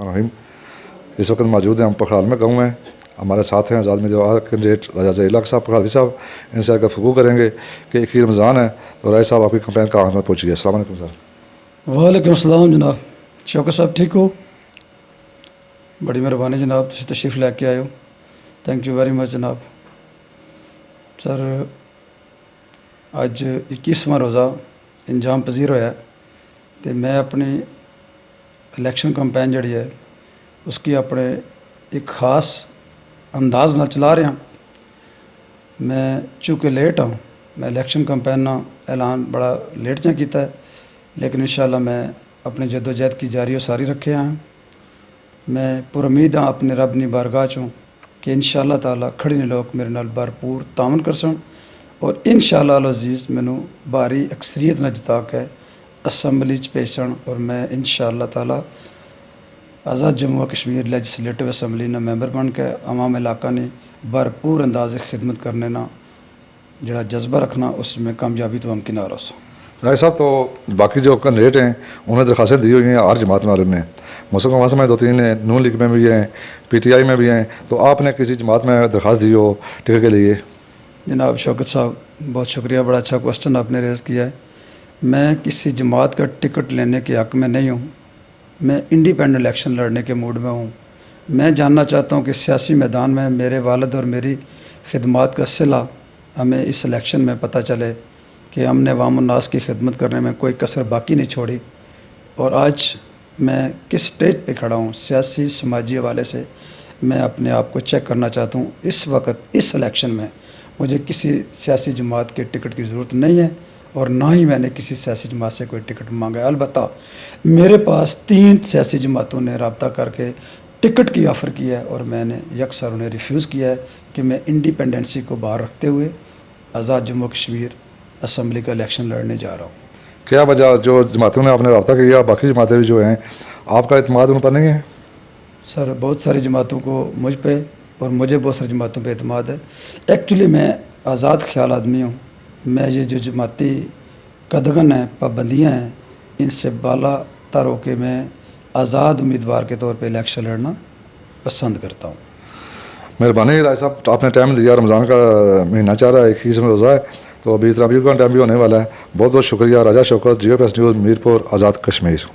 रहीम। इस वक्त मौजूद हैं हम पखराल में गाँव में। हमारे साथ हैं आज़ाद उम्मीदवार कैंडिडेट राजा ज़हीर साहब पखराली साहब। इनसे गुफ्तगू करेंगे कि एक ही रमज़ान है तो राय साहब आपकी कंपेन कहाँ तक पहुँची है। अस्सलाम वालेकुम सर। वालेकुम अस्सलाम जनाब। शौकत साहब ठीक हो? बड़ी मेहरबानी जनाब, तुम तशरीफ़ लैके आए हो। थैंक यू वेरी मच जनाब। सर अज 21वां रोज़ा इंजाम पजीर होया तो मैं अपनी इलैक्शन कंपेन जी है उसकी अपने एक ख़ास अंदाज ना चला रहा। मैं चूँकि लेट हाँ, मैं इलैक्शन कंपेन का ऐलान बड़ा लेट चा किया है, लेकिन इंशाल्लाह मैं अपनी जदोजहद की जारी सारी रखे हैं। मैं पुरउम्मीद हाँ अपने रब की बारगाह चों कि इंशाल्लाह ताला खड़े ने लोग मेरे नाल भरपूर तामन करसन और इंशाल्लाह अल अजीज़ मैनू भारी अक्सरीत न जिता के असैम्बली च भेजन और मैं इंशाल्लाह ताला आज़ाद जम्मू कश्मीर लेजिस्लेटिव असैम्बली ना मैंबर बन के अवाम इलाका ने भरपूर अंदाज़ खिदमत करने ना जड़ा जज्बा रखना उसमें कामयाबी तो हमकिनार हो। राय साहब तो बाकी जो कैंडिडेट हैं उन्हें दरख्वास्तें दी हुई हैं हर जमात वाले ने। मुस्लिम कौंसिल में 2-3 हैं, नून लीग में भी हैं, PTI में भी हैं। तो आपने किसी जमात में दरख्वास्त दी हो टिकट के लिए? जनाब शौकत साहब बहुत शुक्रिया, बड़ा अच्छा क्वेश्चन आपने रेज़ किया है। मैं किसी जमात का टिकट लेने के हक़ में नहीं हूँ। मैं इंडिपेंडेंट इलेक्शन लड़ने के मूड में हूँ। मैं जानना चाहता हूँ कि सियासी मैदान में मेरे वालिद और मेरी खिदमत का सिला हमें इस इलेक्शन में पता चले कि हमने अवाम उन्नास की खिदमत करने में कोई कसर बाकी नहीं छोड़ी। और आज मैं किस स्टेज पे खड़ा हूँ सियासी समाजी हवाले से मैं अपने आप को चेक करना चाहता हूँ। इस वक्त इस इलेक्शन में मुझे किसी सियासी जमात के टिकट की ज़रूरत नहीं है और ना ही मैंने किसी सियासी जमात से कोई टिकट मांगा है। अलबत्ता मेरे पास 3 सियासी जमातों ने रब्ता करके टिकट की ऑफ़र किया है और मैंने यकसर उन्हें रिफ्यूज़ किया है कि मैं इंडिपेंडेंसी को बाहर रखते हुए आज़ाद जम्मू कश्मीर असम्बली का इलेक्शन लड़ने जा रहा हूँ। क्या वजह जो जमातों ने आपने रब्ता किया, बाकी जमातें भी जो हैं आपका इत्मीनान उन पर नहीं है? सर बहुत सारी जमातों को मुझ पे और मुझे बहुत सारी जमातों पे इत्मीनान है। एक्चुअली मैं आज़ाद ख्याल आदमी हूँ। मैं ये जो जमाती कदगन है, पाबंदियाँ हैं, इनसे बाला तर होकर मैं आज़ाद उम्मीदवार के तौर पे इलेक्शन लड़ना पसंद करता हूँ। मेहरबानी राय साहब, आपने टाइम दिया। रमज़ान का महीना चाह रहा है, 21वां रोज़ा है, तो अभी तरावीह का टाइम भी होने वाला है। बहुत बहुत शुक्रिया। राजा शौकत, GFS न्यूज़, मीरपुर, आज़ाद कश्मीर।